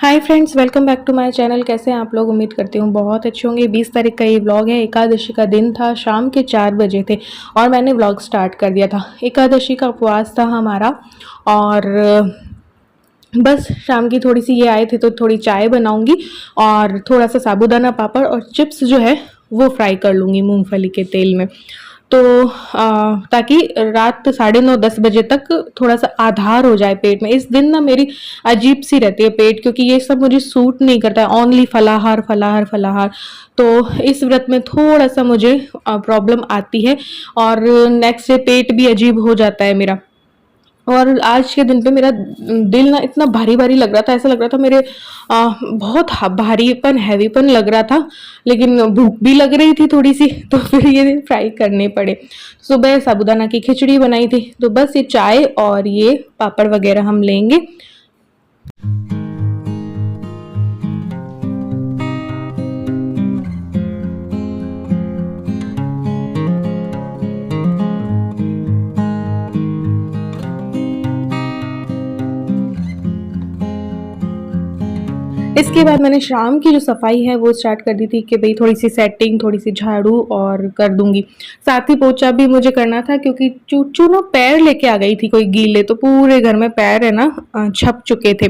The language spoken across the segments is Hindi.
Hi friends, welcome back to my channel. कैसे हैं आप लोग? उम्मीद करती हूँ बहुत अच्छे होंगे। 20 तारीख का ये व्लॉग है। एकादशी का दिन था, शाम के 4 बजे थे और मैंने व्लॉग स्टार्ट कर दिया था। एकादशी का उपवास था हमारा और बस शाम की थोड़ी सी ये आए थे तो थोड़ी चाय बनाऊंगी और थोड़ा सा साबूदाना पापड़ और चिप्स जो है वो फ्राई कर लूँगी मूंगफली के तेल में। तो ताकि रात 9:30-10 बजे तक थोड़ा सा आधार हो जाए पेट में। इस दिन ना मेरी अजीब सी रहती है पेट, क्योंकि ये सब मुझे सूट नहीं करता है। ओनली फलाहार फलाहार फलाहार। तो इस व्रत में थोड़ा सा मुझे प्रॉब्लम आती है और नेक्स्ट डे पेट भी अजीब हो जाता है मेरा। और आज के दिन पे मेरा दिल ना इतना भारी भारी लग रहा था, ऐसा लग रहा था मेरे बहुत भारीपन हैवीपन लग रहा था, लेकिन भूख भी लग रही थी थोड़ी सी, तो फिर ये फ्राई करने पड़े। सुबह साबूदाना की खिचड़ी बनाई थी, तो बस ये चाय और ये पापड़ वगैरह हम लेंगे। इसके बाद मैंने शाम की जो सफाई है वो स्टार्ट कर दी थी कि भाई थोड़ी सी सेटिंग, थोड़ी सी झाड़ू और कर दूंगी। साथ ही पोछा भी मुझे करना था, क्योंकि चूचू ना पैर लेके आ गई थी कोई गीले, तो पूरे घर में पैर है ना छप चुके थे।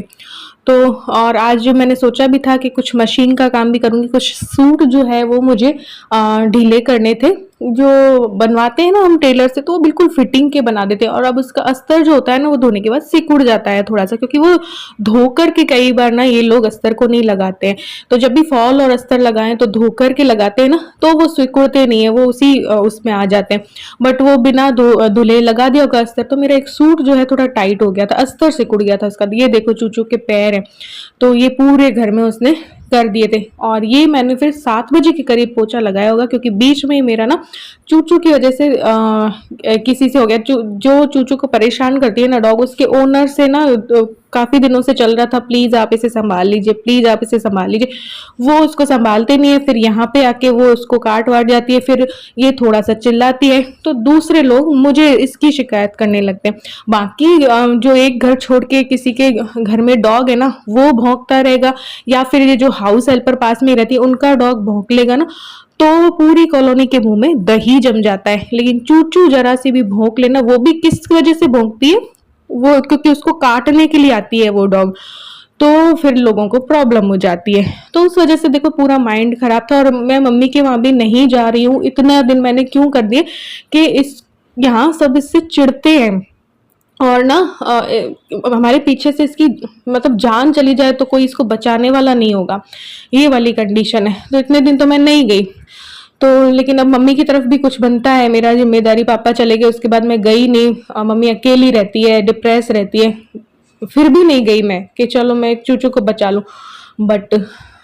तो और आज मैंने सोचा भी था कि कुछ मशीन का काम भी करूंगी। कुछ सूट जो है वो मुझे ढीले करने थे, जो बनवाते हैं ना हम टेलर से, तो वो बिल्कुल फिटिंग के बना देते हैं। और अब उसका अस्तर जो होता है ना वो धोने के बाद सिकुड़ जाता है थोड़ा सा, क्योंकि वो धोकर के कई बार ना ये लोग अस्तर को नहीं लगाते हैं। तो जब भी फॉल और अस्तर लगाएं तो धोकर के लगाते हैं ना, तो वो सिकुड़ते नहीं है, वो उसी उसमें आ जाते हैं। बट वो बिना धुले लगा दिया होगा अस्तर, तो मेरा एक सूट जो है थोड़ा टाइट हो गया था, अस्तर सिकुड़ गया था उसका। ये देखो चूचू के पैर है, तो ये पूरे घर में उसने कर दिए थे। और ये मैंने फिर 7 बजे के करीब पोछा लगाया होगा, क्योंकि बीच में ही मेरा ना चूचू की वजह से किसी से हो गया। जो चूचू को परेशान करती है ना डॉग, उसके ओनर से ना काफी दिनों से चल रहा था, प्लीज आप इसे संभाल लीजिए, प्लीज आप इसे संभाल लीजिए। वो उसको संभालते नहीं है, फिर यहाँ पे आके वो उसको काट वाट जाती है, फिर ये थोड़ा सा चिल्लाती है, तो दूसरे लोग मुझे इसकी शिकायत करने लगते हैं। बाकी जो एक घर छोड़ के किसी के घर में डॉग है ना, वो भौंकता रहेगा, या फिर ये जो हाउस हेल्पर पास में रहती है उनका डॉग भौंक लेगा ना, तो पूरी कॉलोनी के मुंह में दही जम जाता है। लेकिन चूचू जरा सी भी भौंक लेना, वो भी किस वजह से भौंकती है, वो क्योंकि उसको काटने के लिए आती है वो डॉग, तो फिर लोगों को प्रॉब्लम हो जाती है। तो उस वजह से देखो पूरा माइंड खराब था। और मैं मम्मी के वहां भी नहीं जा रही हूँ। इतना दिन मैंने क्यों कर दिए कि इस यहाँ सब इससे चिढ़ते हैं, और ना हमारे पीछे से इसकी मतलब जान चली जाए तो कोई इसको बचाने वाला नहीं होगा, ये वाली कंडीशन है। तो इतने दिन तो मैं नहीं गई। तो लेकिन अब मम्मी की तरफ भी कुछ बनता है, मेरा जिम्मेदारी, पापा चले गए उसके बाद मैं गई नहीं। मम्मी अकेली रहती है, डिप्रेस रहती है, फिर भी नहीं गई मैं कि चलो मैं चूचू को बचा लूं। बट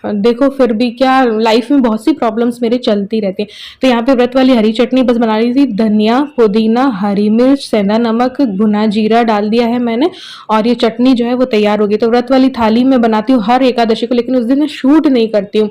देखो फिर भी क्या, लाइफ में बहुत सी प्रॉब्लम्स मेरे चलती रहती है। तो यहाँ पे व्रत वाली हरी चटनी बस बना रही थी। धनिया, पुदीना, हरी मिर्च, सेंधा नमक, भुना जीरा डाल दिया है मैंने, और ये चटनी जो है वो तैयार हो गई। तो व्रत वाली थाली में बनाती हूँ हर एकादशी को, लेकिन उस दिन मैं शूट नहीं करती हूँ,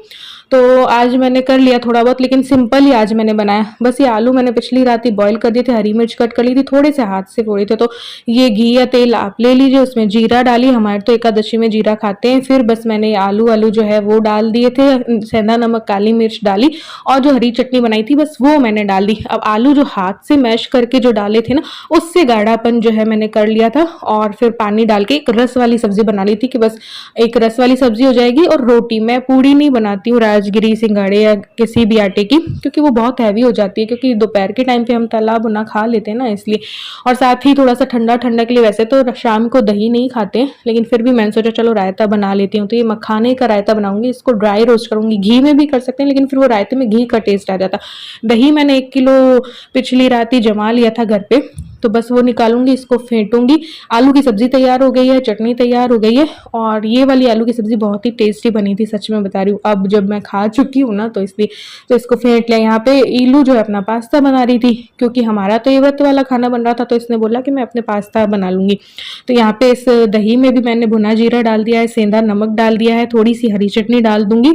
तो आज मैंने कर लिया थोड़ा बहुत, लेकिन सिंपल ही आज मैंने बनाया। बस ये आलू मैंने पिछली रात ही बॉईल कर दिए थे, हरी मिर्च कट कर ली थी, थोड़े से हाथ से फोड़े थे। तो ये घी या तेल आप ले लीजिए, उसमें जीरा डाली, हमारे तो एकादशी में जीरा खाते हैं। फिर बस मैंने आलू जो है वो डाल दिए थे, सेंधा नमक, काली मिर्च डाली, और जो हरी चटनी बनाई थी बस वो मैंने डाल दी। अब आलू जो हाथ से मैश करके जो डाले थे ना, उससे गाढ़ापन जो है मैंने कर लिया था। और फिर पानी डाल के एक रस वाली सब्जी बना ली थी, कि बस एक रस वाली सब्जी हो जाएगी। और रोटी, मैं पूड़ी नहीं बनाती हूँ राजगिरी, सिंघाड़े या किसी भी आटे की, क्योंकि वो बहुत हैवी हो जाती है, क्योंकि दोपहर के टाइम पे हम तला भुना खा लेते हैं ना, इसलिए। और साथ ही थोड़ा सा ठंडा ठंडा के लिए, वैसे तो शाम को दही नहीं खाते, लेकिन फिर भी मैंने सोचा चलो रायता बना लेती हूँ। तो ये मखाने का रायता बनाऊंगी, इसको ड्राई रोस्ट करूंगी, घी में भी कर सकते हैं, लेकिन फिर वो रायते में घी का टेस्ट आ जाता। दही मैंने 1 किलो पिछली रात ही जमा लिया था घर पे, तो बस वो निकालूंगी, इसको फेंटूंगी। आलू की सब्जी तैयार हो गई है, चटनी तैयार हो गई है, और ये वाली आलू की सब्जी बहुत ही टेस्टी बनी थी, सच में बता रही हूँ। अब जब मैं खा चुकी हूँ ना, तो इसलिए तो इसको फेंट लिया। यहाँ पे ईलू जो है अपना पास्ता बना रही थी, क्योंकि हमारा तो ये व्रत वाला खाना बन रहा था, तो इसने बोला कि मैं अपने पास्ता बना लूंगी। तो यहाँ पे इस दही में भी मैंने भुना जीरा डाल दिया है, सेंधा नमक डाल दिया है, थोड़ी सी हरी चटनी डाल दूंगी,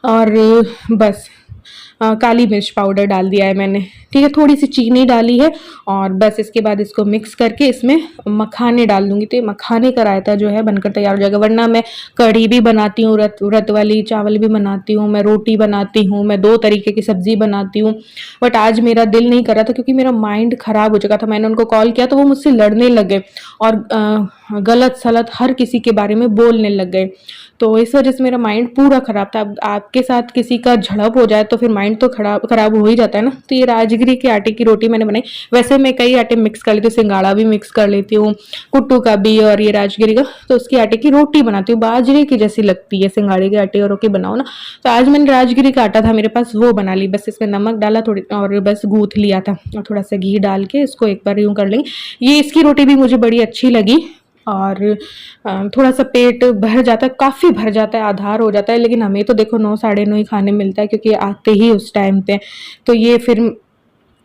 और बस काली मिर्च पाउडर डाल दिया है मैंने, ठीक है। थोड़ी सी चीनी डाली है और बस इसके बाद इसको मिक्स करके इसमें मखाने डाल दूंगी। तो ये मखाने का रायता जो है बनकर तैयार हो जाएगा। वरना मैं कढ़ी भी बनाती हूँ, व्रत वाली चावल भी बनाती हूँ, मैं रोटी बनाती हूँ, मैं 2 तरीके की सब्जी बनाती हूँ। बट आज मेरा दिल नहीं कर रहा था क्योंकि मेरा माइंड खराब हो चुका था। मैंने उनको कॉल किया तो वो मुझसे लड़ने लग गए और गलत सलत हर किसी के बारे में बोलने लग गए। तो इस वजह से मेरा माइंड पूरा खराब था। अब आपके साथ किसी का झड़प हो जाए तो फिर माइंड तो खराब हो ही जाता है ना। तो ये राजगिरी के आटे की रोटी मैंने बनाई। वैसे मैं कई आटे मिक्स कर लेती हूँ, सिंगाड़ा भी मिक्स कर लेती हूँ, कुट्टू का भी और ये राजगिरी का। तो उसकी आटे की रोटी बनाती हूँ, बाजरे की जैसी लगती है, सिंगाड़े के आटे और रोटी बनाओ ना। तो आज मैंने राजगिरी का आटा था मेरे पास, वो बना ली। बस इसमें नमक डाला थोड़ी और बस गूंथ लिया था और थोड़ा सा घी डाल के इसको एक बार यूं कर लेंगे। ये इसकी रोटी भी मुझे बड़ी अच्छी लगी और थोड़ा सा पेट भर जाता है, काफ़ी भर जाता है, आधार हो जाता है। लेकिन हमें तो देखो 9 साढ़े 9 ही खाने मिलता है क्योंकि आते ही उस टाइम पे। तो ये फिर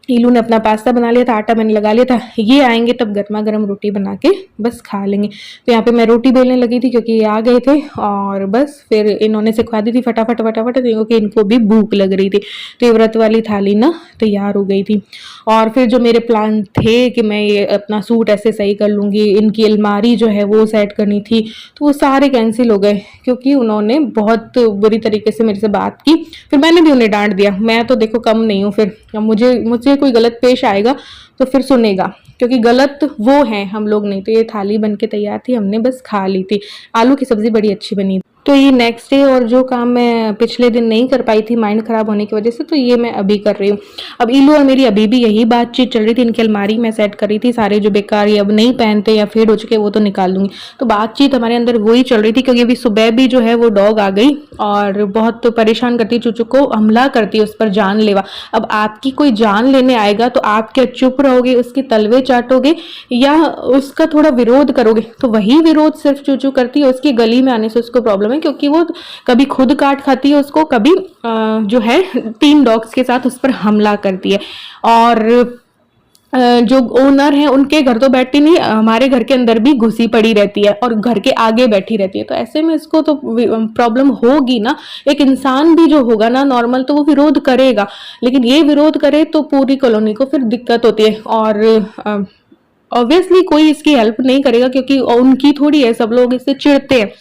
इलू ने अपना पास्ता बना लिया था, आटा मैंने लगा लिया था। ये आएंगे तब गर्मा गर्म रोटी बना के बस खा लेंगे। तो यहाँ पे मैं रोटी बेलने लगी थी क्योंकि ये आ गए थे और बस फिर इन्होंने सिखवा दी थी फटाफट फटाफट क्योंकि इनको भी भूख लग रही थी। तो ये व्रत वाली थाली ना तैयार हो गई थी। और फिर जो मेरे प्लान थे कि मैं ये अपना सूट ऐसे सही कर लूँगी, इनकी अलमारी जो है वो सेट करनी थी, तो वो सारे कैंसिल हो गए क्योंकि उन्होंने बहुत बुरी तरीके से मेरे से बात की। फिर मैंने भी उन्हें डांट दिया। मैं तो देखो कम नहीं हूँ, फिर मुझे कोई गलत पेश आएगा तो फिर सुनेगा क्योंकि गलत वो है, हम लोग नहीं। तो ये थाली बन के तैयार थी, हमने बस खा ली थी। आलू की सब्जी बड़ी अच्छी बनी। तो ये नेक्स्ट डे और जो काम मैं पिछले दिन नहीं कर पाई थी माइंड खराब होने की वजह से, तो ये मैं अभी कर रही हूँ। अब इलू और मेरी अभी भी यही बातचीत चल रही थी। इनकी अलमारी में सेट कर रही थी, सारे जो बेकार ये अब नहीं पहनते या फेड हो चुके वो तो निकाल दूंगी। तो बातचीत हमारे अंदर वही चल रही थी क्योंकि अभी सुबह भी जो है वो डॉग आ गई और बहुत परेशान करती है, चूचू को हमला करती है, उस पर जानलेवा। अब आपकी कोई जान लेने आएगा तो आप क्या चुप रहोगे, उसके तलवे चाटोगे या उसका थोड़ा विरोध करोगे? तो वही विरोध सिर्फ चूचू करती है। उसकी गली में आने से उसको प्रॉब्लम है क्योंकि वो कभी खुद काट खाती है उसको, कभी जो है 3 डॉग्स के साथ उस पर हमला करती है। और जो ओनर है उनके घर तो बैठती नहीं, हमारे घर के अंदर भी घुसी पड़ी रहती है और घर के आगे बैठी रहती है। तो ऐसे में इसको तो प्रॉब्लम होगी ना। एक इंसान भी जो होगा ना नॉर्मल, तो वो विरोध करेगा, लेकिन ये विरोध करे तो पूरी कॉलोनी को फिर दिक्कत होती है। और ऑब्वियसली कोई इसकी हेल्प नहीं करेगा क्योंकि उनकी थोड़ी है, सब लोग इससे चिढ़ते हैं।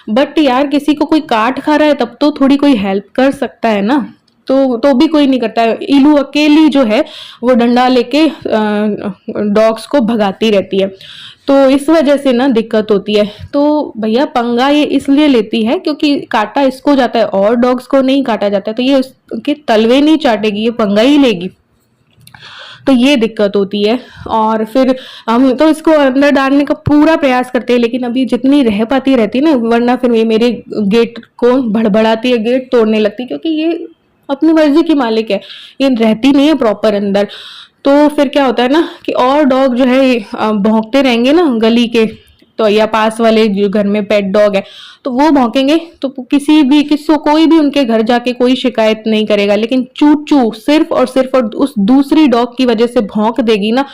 बट यार किसी को कोई काट खा रहा है तब तो थोड़ी कोई हेल्प कर सकता है ना। तो भी कोई नहीं करता है। इलू अकेली जो है वो डंडा लेके डॉग्स को भगाती रहती है। तो इस वजह से ना दिक्कत होती है। तो भैया पंगा ये इसलिए लेती है क्योंकि काटा इसको जाता है और डॉग्स को नहीं काटा जाता है। तो ये उसके तलवे नहीं चाटेगी, ये पंगा ही लेगी। तो ये दिक्कत होती है। और फिर हम तो इसको अंदर डालने का पूरा प्रयास करते हैं, लेकिन अभी जितनी रह पाती रहती है ना, वरना फिर ये मेरे गेट को भड़बड़ाती है, गेट तोड़ने लगती है क्योंकि ये अपनी मर्जी की मालिक है, ये रहती नहीं है प्रॉपर अंदर। तो फिर क्या होता है ना कि और डॉग जो है भौंकते रहेंगे ना गली के, तो या पास वाले जो घर में पेट डॉग है तो वो भौंकेंगे, तो कोई भी उनके घर जाके कोई शिकायत नहीं करेगा। लेकिन चूचू सिर्फ और सिर्फ और उस दूसरी डॉग की वजह से भौंक देगी ना,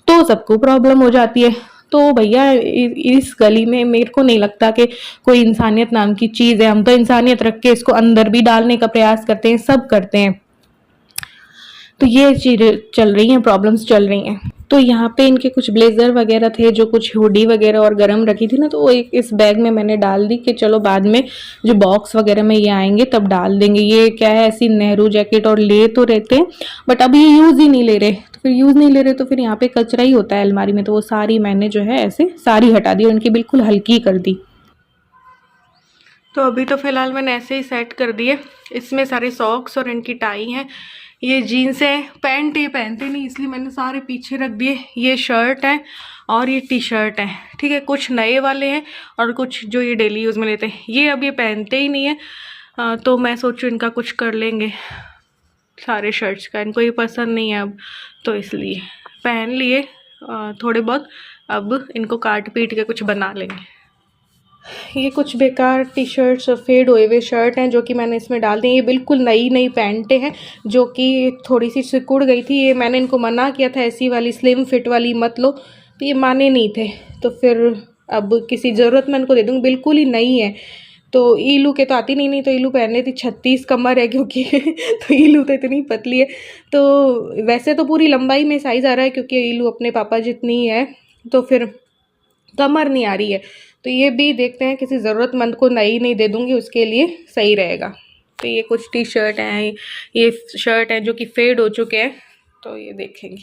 तो सबको प्रॉब्लम हो जाती है। तो भैया इस गली में मेरे को नहीं लगता कि कोई इंसानियत नाम की चीज है। हम तो इंसानियत रख के इसको अंदर भी डालने का प्रयास करते हैं, सब करते हैं। तो ये चीजें चल रही हैं, प्रॉब्लम्स चल रही हैं। तो यहाँ पे इनके कुछ ब्लेजर वगैरह थे, जो कुछ हुडी वगैरह और गरम रखी थी ना, तो वो एक इस बैग में मैंने डाल दी कि चलो बाद में जो बॉक्स वगैरह में ये आएंगे तब डाल देंगे। ये क्या है, ऐसी नेहरू जैकेट और ले तो रहते हैं बट अब ये यूज ही नहीं ले रहे। तो फिर यूज नहीं ले रहे तो फिर यहाँ पे कचरा ही होता है अलमारी में। तो वो सारी मैंने जो है ऐसे सारी हटा दी और इनकी बिल्कुल हल्की कर दी। तो अभी तो फिलहाल मैंने ऐसे ही सेट कर दिए। इसमें सारे सॉक्स और इनकी टाई हैं। ये जीन्स है, पैंट ये पहनते नहीं इसलिए मैंने सारे पीछे रख दिए। ये शर्ट है और ये टी शर्ट है, ठीक है। कुछ नए वाले हैं और कुछ जो ये डेली यूज़ में लेते हैं। ये अब ये पहनते ही नहीं है, तो मैं सोचूं इनका कुछ कर लेंगे। सारे शर्ट्स का इनको ये पसंद नहीं है अब, तो इसलिए पहन लिए थोड़े बहुत। अब इनको काट पीट के कुछ बना लेंगे। ये कुछ बेकार टी शर्ट्स और फेड हुए हुए शर्ट हैं जो कि मैंने इसमें डाल दी। ये बिल्कुल नई नई पैंटें हैं जो कि थोड़ी सी सिकुड़ गई थी। ये मैंने इनको मना किया था ऐसी वाली स्लिम फिट वाली मत लो, तो ये माने नहीं थे। तो फिर अब किसी ज़रूरतमंद को दे दूँगी, बिल्कुल ही नई है। तो ईलू के तो आती नहीं, तो ईलू पहन लेती। 36 कमर है क्योंकि तो ईलू तो इतनी पतली है। तो वैसे तो पूरी लंबाई में साइज़ आ रहा है क्योंकि ईलू अपने पापा जितनी ही है, तो फिर कमर नहीं आ रही है। तो ये भी देखते हैं, किसी ज़रूरतमंद को नई नहीं दे दूँगी, उसके लिए सही रहेगा। तो ये कुछ टी शर्ट हैं, ये शर्ट हैं जो कि फेड हो चुके हैं, तो ये देखेंगे।